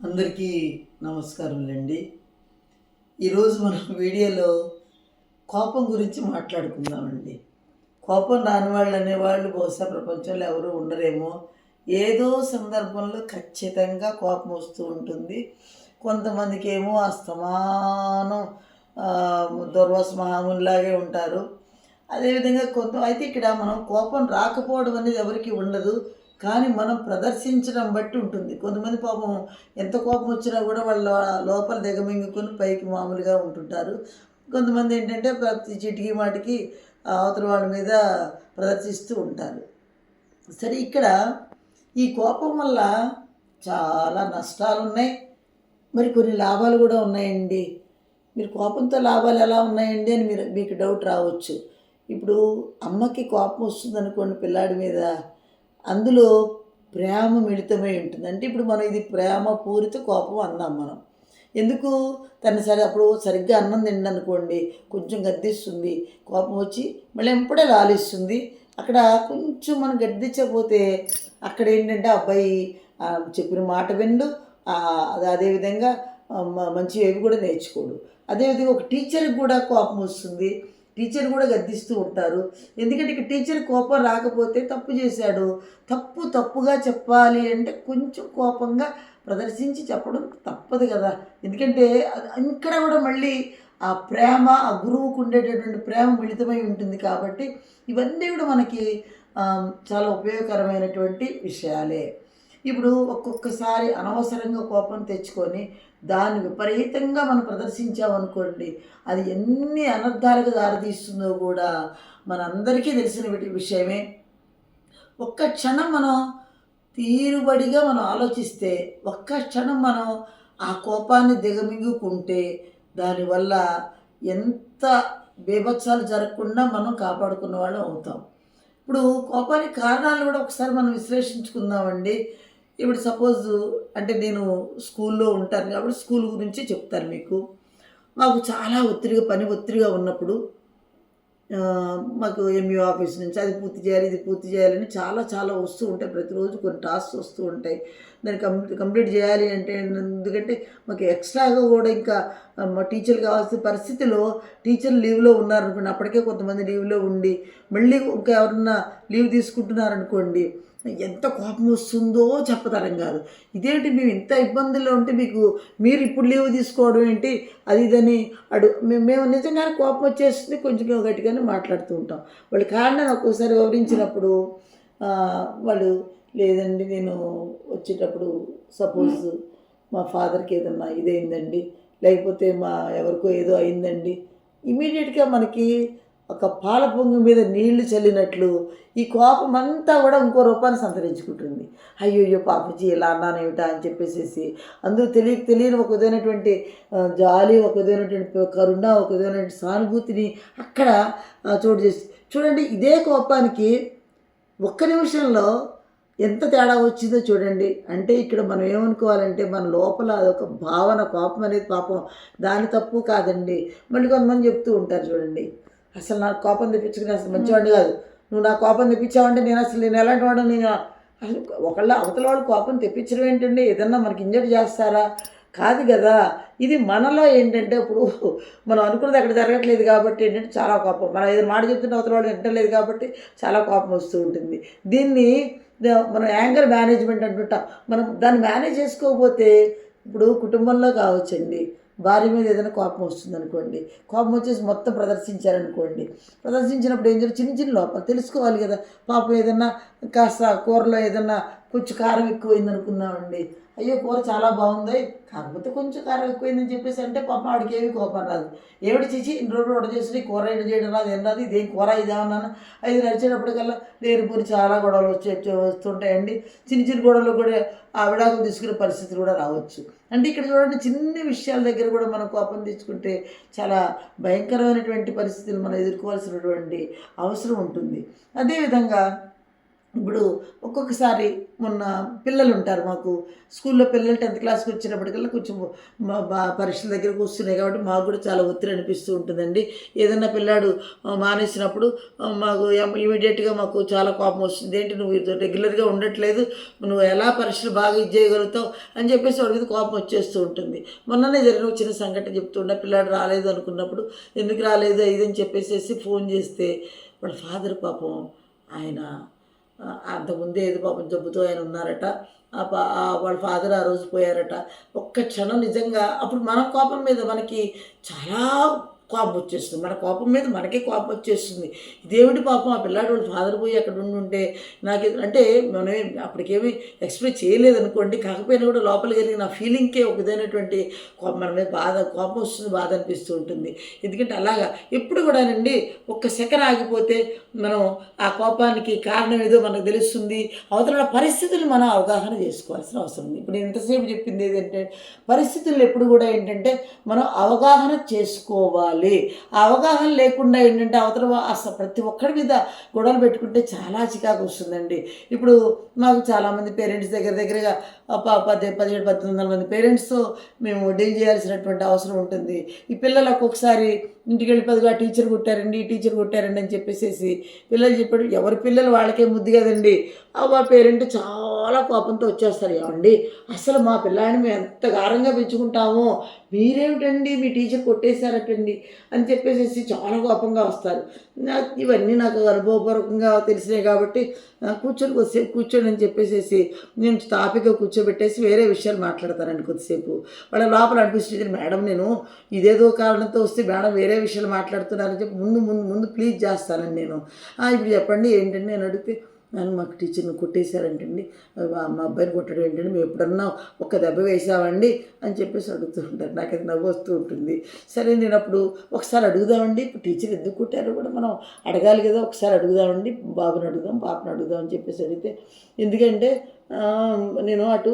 అందరికీ నమస్కారములండి. ఈరోజు మనం వీడియోలో కోపం గురించి మాట్లాడుకుందామండి. కోపం రాని వాళ్ళు అనేవాళ్ళు బహుశా ప్రపంచంలో ఎవరు ఉండరేమో. ఏదో సందర్భంలో ఖచ్చితంగా కోపం వస్తూ ఉంటుంది. కొంతమందికి ఏమో అస్తమానం దుర్వాస మహామునిలాగే ఉంటారు. అదేవిధంగా అయితే ఇక్కడ మనం కోపం రాకపోవడం అనేది ఎవరికి ఉండదు. కానీ మనం ప్రదర్శించడం బట్టి ఉంటుంది. కొంతమంది పాపం ఎంత కోపం వచ్చినా కూడా వాళ్ళ లోపల దిగమింగుకొని పైకి మామూలుగా ఉంటుంటారు. కొంతమంది ఏంటంటే ప్రతి చిటికి మాటికి అవతల వాళ్ళ మీద ప్రదర్శిస్తూ ఉంటారు. సరే, ఇక్కడ ఈ కోపం వల్ల చాలా నష్టాలున్నాయి, మరి కొన్ని లాభాలు కూడా ఉన్నాయండి. మీరు కోపంతో లాభాలు ఎలా ఉన్నాయండి అని మీకు డౌట్ రావచ్చు. ఇప్పుడు అమ్మకి కోపం వస్తుందనుకోండి పిల్లాడి మీద, అందులో ప్రేమ మిళితమై ఉంటుంది. అంటే ఇప్పుడు మనం ఇది ప్రేమ పూరిత కోపం అన్నాం మనం. ఎందుకు అప్పుడు సరిగ్గా అన్నం తిండనుకోండి, కొంచెం గద్దిస్తుంది, కోపం వచ్చి మళ్ళీ ఎంపడే లాలిస్తుంది. అక్కడ కొంచెం మనం గద్దించకపోతే అక్కడ ఏంటంటే అబ్బాయి చెప్పిన మాట విండు, అదేవిధంగా మంచి ఏవి కూడా నేర్చుకోడు. అదేవిధంగా ఒక టీచర్కి కూడా కోపం వస్తుంది, టీచర్ కూడా గద్దిస్తూ ఉంటారు. ఎందుకంటే ఇక టీచర్ కోపం రాకపోతే తప్పు చేశాడు, తప్పుగా చెప్పాలి అంటే కొంచెం కోపంగా ప్రదర్శించి చెప్పడం తప్పదు కదా. ఎందుకంటే ఇక్కడ కూడా మళ్ళీ ఆ ప్రేమ, ఆ గురువుకు ఉండేటటువంటి ప్రేమ మిళితమై ఉంటుంది. కాబట్టి ఇవన్నీ కూడా మనకి చాలా ఉపయోగకరమైనటువంటి విషయాలే. ఇప్పుడు ఒక్కొక్కసారి అనవసరంగా కోపం తెచ్చుకొని దాన్ని విపరీతంగా మనం ప్రదర్శించామనుకోండి, అది ఎన్ని అనర్థాలకు దారితీస్తుందో కూడా మనందరికీ తెలిసిన విషయమే. ఒక్క క్షణం మనం తీరుబడిగా మనం ఆలోచిస్తే, ఒక్క క్షణం మనం ఆ కోపాన్ని దిగమింగుకుంటే దానివల్ల ఎంత బీభత్సాలు జరగకుండా మనం కాపాడుకున్న వాళ్ళం అవుతాం. ఇప్పుడు కోపానికి కారణాలు కూడా ఒకసారి మనం విశ్లేషించుకుందామండి. ఇప్పుడు సపోజు అంటే నేను స్కూల్లో ఉంటాను కాబట్టి స్కూల్ గురించి చెప్తాను మీకు. మాకు చాలా పని ఒత్తిడిగా ఉన్నప్పుడు మాకు ఎంఈఓ ఆఫీస్ నుంచి అది పూర్తి చేయాలి, ఇది పూర్తి చేయాలని చాలా చాలా వస్తూ ఉంటాయి. ప్రతిరోజు కొన్ని టాస్క్స్ వస్తూ ఉంటాయి. దాన్ని కంప్లీట్ చేయాలి అంటే, ఎందుకంటే మాకు ఎక్స్ట్రాగా కూడా ఇంకా మా టీచర్లు కావాల్సిన పరిస్థితిలో టీచర్లు లీవ్లో ఉన్నారనుకోండి, అప్పటికే కొంతమంది లీవ్లో ఉండి మళ్ళీ ఇంకా ఎవరన్నా లీవ్ తీసుకుంటున్నారనుకోండి, ఎంత కోపం వస్తుందో చెప్పతరం కాదు. ఇదేంటి మేము ఇంత ఇబ్బందుల్లో ఉంటే మీరు ఇప్పుడు లీవ్ తీసుకోవడం ఏంటి, అది ఇదని మేము నిజంగానే కోపం వచ్చేస్తుంది, కొంచెం గట్టిగానే మాట్లాడుతూ ఉంటాం. వాళ్ళ కారణాన్ని ఒక్కోసారి వివరించినప్పుడు వాళ్ళు లేదండి నేను వచ్చేటప్పుడు సపోజ్ మా ఫాదర్కి ఏదన్నా ఇదైందండి, లేకపోతే ఎవరికో ఏదో అయిందండి, ఇమీడియట్గా మనకి ఒక పాల పొంగు మీద నీళ్లు చల్లినట్లు ఈ కోపం అంతా కూడా ఇంకో రూపాన్ని సంతరించుకుంటుంది. అయ్యో పాపచి ఇలా అన్నానేమిటా అని చెప్పేసి అందరూ తెలియని ఒక విధమైనటువంటి జాలి, ఒక విధమైనటువంటి కరుణ, ఒక విధమైనటువంటి సానుభూతిని అక్కడ చోటు చేసి చూడండి. ఇదే కోపానికి ఒక్క నిమిషంలో ఎంత తేడా వచ్చిందో చూడండి. అంటే ఇక్కడ మనం ఏమనుకోవాలంటే మన లోపల అదొక భావన, కోపం అనేది పాపం దాని తప్పు కాదండి. మళ్ళీ కొంతమంది చెప్తూ ఉంటారు చూడండి, అసలు నాకు కోపం తెప్పించుకుని అసలు మంచివాడిని కాదు, నువ్వు నా కోపం తెప్పించావంటే నేను ఎలాంటి వాడు, నేను అసలు అవతల వాళ్ళు కోపం తెప్పించడం ఏంటండి, ఏదన్నా మనకి ఇంజరీ చేస్తారా, కాదు కదా. ఇది మనలో ఏంటంటే ఇప్పుడు మనం అనుకున్నది అక్కడ జరగట్లేదు కాబట్టి ఏంటంటే చాలా కోపం, మనం ఏదైనా మాట చెప్తుంటే అవతల వాళ్ళు వింటలేదు కాబట్టి చాలా కోపం వస్తూ ఉంటుంది. దీన్ని మనం యాంగర్ మేనేజ్మెంట్ అంటుంటాం. మనం దాన్ని మేనేజ్ చేసుకోకపోతే ఇప్పుడు కుటుంబంలో కావచ్చండి, భార్య మీద ఏదైనా కోపం వస్తుంది అనుకోండి, కోపం వచ్చేసి మొత్తం ప్రదర్శించారనుకోండి, ప్రదర్శించినప్పుడు ఏం చిన్న చిన్న లోపాలు తెలుసుకోవాలి కదా. పాపం ఏదన్నా కాస్త కూరలో ఏదన్నా కొంచెం కారం ఎక్కువైంది అనుకున్నామండి, అయ్యో కూర చాలా బాగుంది కాకపోతే కొంచెం కారం ఎక్కువైందని చెప్పేసి అంటే పాపం ఆడికి ఏమి కోపం రాదు. ఏమిటి చేసి ఇన్ని రోజులు వంట చేసి కూర ఏడు చేయడం రాదు, ఏం రాదు, ఇదేం కూర ఇదేమన్నాను. అది నడిచేటప్పటికల్లా లేనిపోని చాలా గొడవలు వస్తుంటాయండి. చిన్న చిన్న గొడవలు కూడా ఆ విడాకులు తీసుకునే పరిస్థితులు కూడా రావచ్చు. అంటే ఇక్కడ చూడండి, చిన్న విషయాల దగ్గర కూడా మనం కోపం తెచ్చుకుంటే చాలా భయంకరమైనటువంటి పరిస్థితులు మనం ఎదుర్కోవాల్సినటువంటి అవసరం ఉంటుంది. అదేవిధంగా ఇప్పుడు ఒక్కొక్కసారి మొన్న పిల్లలు ఉంటారు మాకు స్కూల్లో పిల్లలు 10th క్లాస్కి వచ్చినప్పటికల్లా కొంచెం పరీక్షల దగ్గరకు వస్తున్నాయి కాబట్టి మాకు కూడా చాలా ఒత్తిడి అనిపిస్తూ ఉంటుందండి. ఏదన్నా పిల్లాడు మానేసినప్పుడు మాకు ఇమీడియట్గా మాకు చాలా కోపం వస్తుంది. ఏంటి నువ్వు రెగ్యులర్గా ఉండట్లేదు, నువ్వు ఎలా పరీక్షలు బాగా ఇది చేయగలుగుతావు అని చెప్పేసి వాడి మీద కోపం వచ్చేస్తూ ఉంటుంది. మొన్ననే జరిగిన చిన్న సంఘటన చెప్తుండే, పిల్లాడు రాలేదు అనుకున్నప్పుడు ఎందుకు రాలేదు ఇదని చెప్పేసి ఫోన్ చేస్తే వాళ్ళ ఫాదర్ పాపం ఆయన అంతకుముందే ఏదో పాపం జబ్బుతో ఆయన ఉన్నారట. వాళ్ళ ఫాదర్ ఆ రోజు పోయారట. ఒక్క క్షణం నిజంగా అప్పుడు మన కోపం మీద మనకి చాలా కోపం వచ్చేస్తుంది, మన కోపం మీద మనకే కోపం వచ్చేస్తుంది. ఇదేమిటి పాపం ఆ పిల్లాడు వాళ్ళ ఫాదర్ పోయి అక్కడ ఉంటే నాకు అంటే మనం అప్పటికేమీ ఎక్స్ప్రెస్ చేయలేదు అనుకోండి, కాకపోయినా కూడా లోపలికి వెళ్ళి నా ఫీలింగ్కే ఒక విధమైనటువంటి మన మీద కోపం వస్తుంది, బాధ అనిపిస్తూ ఉంటుంది. ఎందుకంటే అలాగా ఎప్పుడు కూడానండి ఒక్క సెకండ్ ఆగిపోతే మనం ఆ కోపానికి కారణం ఏదో మనకు తెలుస్తుంది. అవతల పరిస్థితులు మనం అవగాహన చేసుకోవాల్సిన అవసరం ఉంది. ఇప్పుడు నేను ఇంతసేపు చెప్పింది ఏంటంటే పరిస్థితులు ఎప్పుడు కూడా ఏంటంటే మనం అవగాహన చేసుకోవాలి. ఆ అవగాహన లేకుండా ఏంటంటే అవతల అసలు ప్రతి ఒక్కరి మీద గొడవలు పెట్టుకుంటే చాలా చికాకు వస్తుందండి. ఇప్పుడు మాకు చాలామంది పేరెంట్స్ దగ్గరగా 17-18 మంది పేరెంట్స్తో మేము డీల్ చేయాల్సినటువంటి అవసరం ఉంటుంది. ఈ పిల్లలు ఒక్కొక్కసారి ఇంటికి వెళ్ళి పదిగా టీచర్ కొట్టారండి, టీచర్ కొట్టారండి అని చెప్పేసి పిల్లలు చెప్పాడు. ఎవరి పిల్లలు వాళ్ళకే ముద్దు కదండి. ఆ పేరెంట్ చాలా కోపంతో వచ్చేస్తారు. ఏమండి అసలు మా పిల్లాడిని మేము ఎంత గారంగా పెంచుకుంటామో మీరేమిటండి మీ టీచర్ కొట్టేశారటండి అని చెప్పేసి చాలా కోపంగా వస్తారు. ఇవన్నీ నాకు అనుభవపూర్వకంగా తెలిసినాయి కాబట్టి కొద్దిసేపు కూర్చోండి అని చెప్పేసి నేను టాపిక్గా కూర్చోబెట్టేసి వేరే విషయాలు మాట్లాడతానండి. కొద్దిసేపు వాళ్ళ లోపల అనిపిస్తుంది, మేడం నేను ఇదేదో కారణంతో వస్తే మేడం వేరే విషయాలు మాట్లాడుతున్నారని చెప్పి ముందు ప్లీజ్ చేస్తానండి నేను. ఇప్పుడు చెప్పండి ఏంటండి నేను అడిగితే, నన్ను మాకు టీచర్ని కొట్టేశారంటండి, మా అబ్బాయిని కొట్టడం ఏంటండి, మేము ఎప్పుడన్నా ఒక్క దెబ్బ వేసామండి అని చెప్పేసి అడుగుతూ ఉంటారు. నాకు అది నవ్వు వస్తూ ఉంటుంది. సరే నేను అప్పుడు ఒకసారి అడుగుదామండి, ఇప్పుడు టీచర్ ఎందుకు కొట్టారో కూడా మనం అడగాలి కదా, ఒకసారి అడుగుదామండి, బాబుని అడుగుదాం పాపను అడుగుదాం అని చెప్పేసి అడిగితే, ఎందుకంటే నేను అటు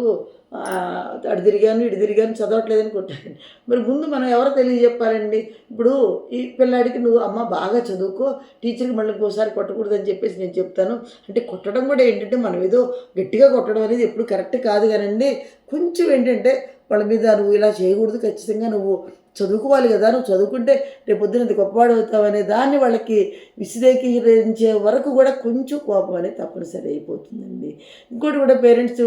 తిరిగాను ఇటు తిరిగాను చదవట్లేదని కొట్టాను. మరి ముందు మనం ఎవరో తెలియజెప్పాలండి. ఇప్పుడు ఈ పిల్లాడికి నువ్వు అమ్మ బాగా చదువుకో, టీచర్కి మళ్ళీ ఇంకోసారి కొట్టకూడదని చెప్పేసి నేను చెప్తాను. అంటే కొట్టడం కూడా ఏంటంటే మనం ఏదో గట్టిగా కొట్టడం అనేది ఎప్పుడు కరెక్ట్ కాదు కానండి. కొంచెం ఏంటంటే వాళ్ళ మీద నువ్వు ఇలా చేయకూడదు, ఖచ్చితంగా నువ్వు చదువుకోవాలి కదా, నువ్వు చదువుకుంటే రేపు పొద్దున ఇంత గొప్పవాడు అవుతావు అనే దాన్ని వాళ్ళకి విసిరేకించే వరకు కూడా కొంచెం కోపం అనేది తప్పనిసరి అయిపోతుందండి. ఇంకోటి కూడా పేరెంట్స్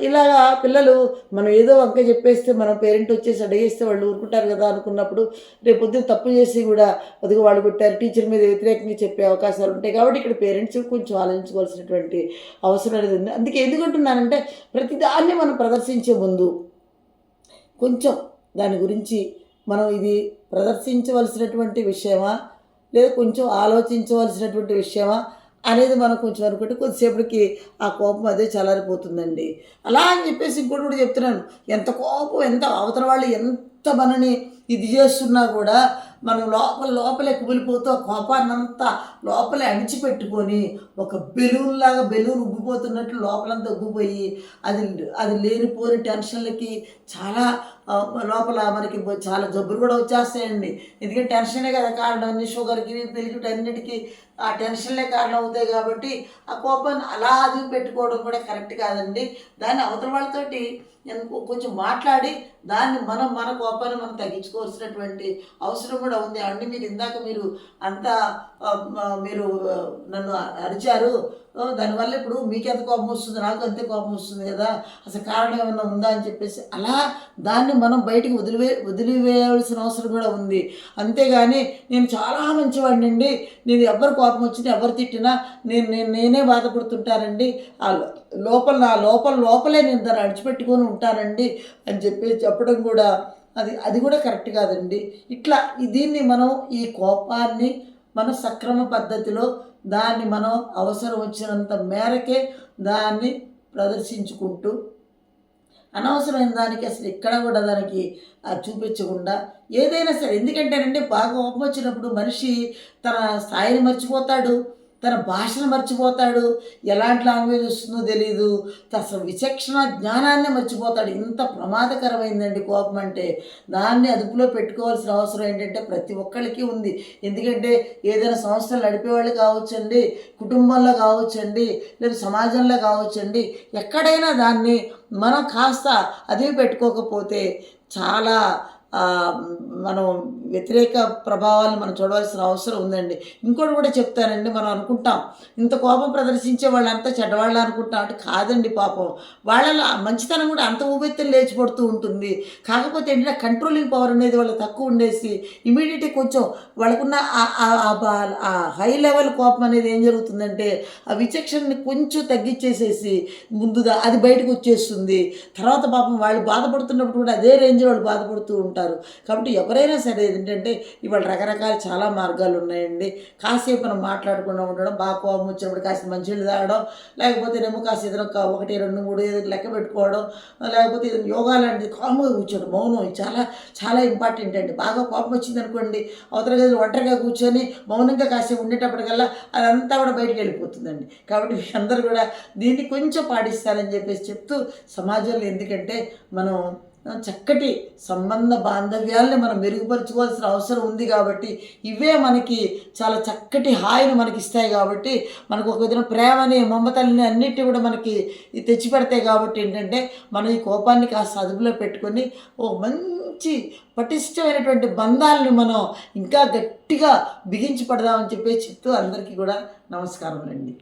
ఇలాగా పిల్లలు మనం ఏదో వంక చెప్పేస్తే మనం పేరెంట్ వచ్చేసి అడిగేస్తే వాళ్ళు ఊరుకుంటారు కదా అనుకున్నప్పుడు రేపు పొద్దున తప్పు చేసి కూడా అదిగో వాళ్ళు కొట్టారు టీచర్ మీద వ్యతిరేకంగా చెప్పే అవకాశాలు ఉంటాయి. కాబట్టి ఇక్కడ పేరెంట్స్ కొంచెం ఆలోచించుకోవాల్సినటువంటి అవసరం అనేది ఉంది. అందుకే ఎందుకంటున్నానంటే ప్రతిదాన్ని మనం ప్రదర్శించే ముందు కొంచెం దాని గురించి మనం ఇది ప్రదర్శించవలసినటువంటి విషయమా లేదా కొంచెం ఆలోచించవలసినటువంటి విషయమా అనేది మనం కొంచెం అనుకుంటే కొద్దిసేపటికి ఆ కోపం అదే చల్లారిపోతుందండి. అలా అని చెప్పేసి ఇంకోటి కూడా చెప్తున్నాను, ఎంత కోపం ఎంత అవతల వాళ్ళు ఎంత మనని ఇది చేస్తున్నా కూడా మనం లోపలే కుమిలిపోతూ ఆ కోపాన్నంతా లోపలే అణిచిపెట్టుకొని ఒక బెలూన్ ఉబ్బిపోతున్నట్లు లోపలంతా ఉబ్బిపోయి అది లేనిపోని టెన్షన్లకి చాలా లోపల మనకి చాలా జబ్బులు కూడా వచ్చేస్తాయండి. ఎందుకంటే టెన్షనే కదా కారణం, అన్ని షుగర్కి పెరిగి అన్నిటికీ ఆ టెన్షన్లే కారణం అవుతాయి. కాబట్టి ఆ కోపాన్ని అలా అది పెట్టుకోవడం కూడా కరెక్ట్ కాదండి. దాన్ని అవతల వాళ్ళతోటి కొంచెం మాట్లాడి దాన్ని మన కోపాన్ని మనం తగ్గించుకోవాల్సినటువంటి అవసరం కూడా ఉంది. అండి మీరు అంతా మీరు నన్ను అరిచారు, దానివల్ల ఇప్పుడు మీకెంత కోపం వస్తుంది నాకు అంతే కోపం వస్తుంది కదా, అసలు కారణం ఏమన్నా ఉందా అని చెప్పేసి అలా దాన్ని మనం బయటికి వదిలివేయాల్సిన అవసరం కూడా ఉంది. అంతేగాని నేను చాలా మంచివాడిని అండి, నేను ఎవరు కోపం వచ్చినా ఎవరు తిట్టినా నేనే బాధపడుతుంటానండి, ఆ లోపలే నేను దాన్ని అడిచిపెట్టుకొని ఉంటానండి అని చెప్పడం కూడా అది కూడా కరెక్ట్ కాదండి. ఇట్లా దీన్ని మనం ఈ కోపాన్ని మన సక్రమ పద్ధతిలో దాన్ని మనం అవసరం వచ్చినంత మేరకే దాన్ని ప్రదర్శించుకుంటూ అనవసరమైన దానికి అసలు ఎక్కడ కూడా దానికి చూపించకుండా ఏదైనా సరే, ఎందుకంటేనండి బాగా కోపం వచ్చినప్పుడు మనిషి తన స్థాయిని మర్చిపోతాడు, తన భాషను మర్చిపోతాడు, ఎలాంటి లాంగ్వేజ్ వస్తుందో తెలియదు, అసలు విచక్షణ జ్ఞానాన్ని మర్చిపోతాడు. ఇంత ప్రమాదకరమైందండి కోపం అంటే. దాన్ని అదుపులో పెట్టుకోవాల్సిన అవసరం ఏంటంటే ప్రతి ఒక్కరికి ఉంది. ఎందుకంటే ఏదైనా సంస్థలు నడిపేవాళ్ళు కావచ్చండి, కుటుంబంలో కావచ్చండి, లేదా సమాజంలో కావచ్చండి, ఎక్కడైనా దాన్ని మనం కాస్త అదుపు పెట్టుకోకపోతే చాలా మనం వ్యతిరేక ప్రభావాలను మనం చూడవలసిన అవసరం ఉందండి. ఇంకోటి కూడా చెప్తానండి, మనం అనుకుంటాం ఇంత కోపం ప్రదర్శించే వాళ్ళంతా చెడ్డవాళ్ళు అనుకుంటాం అంటే కాదండి. పాపం వాళ్ళలో మంచితనం కూడా అంత ఊబెత్తలు లేచిపడుతూ ఉంటుంది. కాకపోతే ఏంటంటే కంట్రోలింగ్ పవర్ అనేది వాళ్ళకి తక్కువ ఉండేసి ఇమీడియట్గా కొంచెం వాళ్ళకున్న ఆ హై లెవెల్ కోపం అనేది ఏం జరుగుతుందంటే ఆ విచక్షణని కొంచెం తగ్గించేసేసి ముందుగా అది బయటకు వచ్చేస్తుంది. తర్వాత పాపం వాళ్ళు బాధపడుతున్నప్పుడు కూడా అదే రేంజ్లో వాళ్ళు బాధపడుతూ ఉంటారు. కాబట్టి ఎవరైనా సరే ఏంటంటే ఇవాళ రకరకాల చాలా మార్గాలు ఉన్నాయండి. కాసేపు మనం మాట్లాడకుండా ఉండడం, బాగా కోపం వచ్చినప్పుడు కాస్త మంచినీళ్ళు తాగడం, లేకపోతేనేమో కాస్త ఏదైనా 1, 2, 3 ఏదో లెక్క పెట్టుకోవడం, లేకపోతే ఏదైనా యోగా లాంటిది కామ్గా కూర్చోడం, మౌనం. ఇది చాలా చాలా ఇంపార్టెంట్ అండి. బాగా కోపం వచ్చింది అనుకోండి, అవతల గదిలో ఒంటరిగా కూర్చొని మౌనంగా కాసేపు ఉండేటప్పటికల్లా అదంతా కూడా బయటకు వెళ్ళిపోతుందండి. కాబట్టి మీ అందరూ కూడా దీన్ని కొంచెం పాటిస్తారని చెప్పేసి చెప్తూ, సమాజంలో ఎందుకంటే మనం చక్కటి సంబంధ బాంధవ్యాలని మనం మెరుగుపరుచుకోవాల్సిన అవసరం ఉంది. కాబట్టి ఇవే మనకి చాలా చక్కటి హాయిని మనకి ఇస్తాయి. కాబట్టి మనకు ఒక విధంగా ప్రేమని, మమతల్ని అన్నిటి కూడా మనకి తెచ్చిపెడతాయి. కాబట్టి ఏంటంటే మనం ఈ కోపాన్ని కాస్త అదుపులో పెట్టుకొని ఓ మంచి పటిష్టమైనటువంటి బంధాలను మనం ఇంకా గట్టిగా బిగించి పడదామని చెప్పి చెప్తూ అందరికీ కూడా నమస్కారములండి.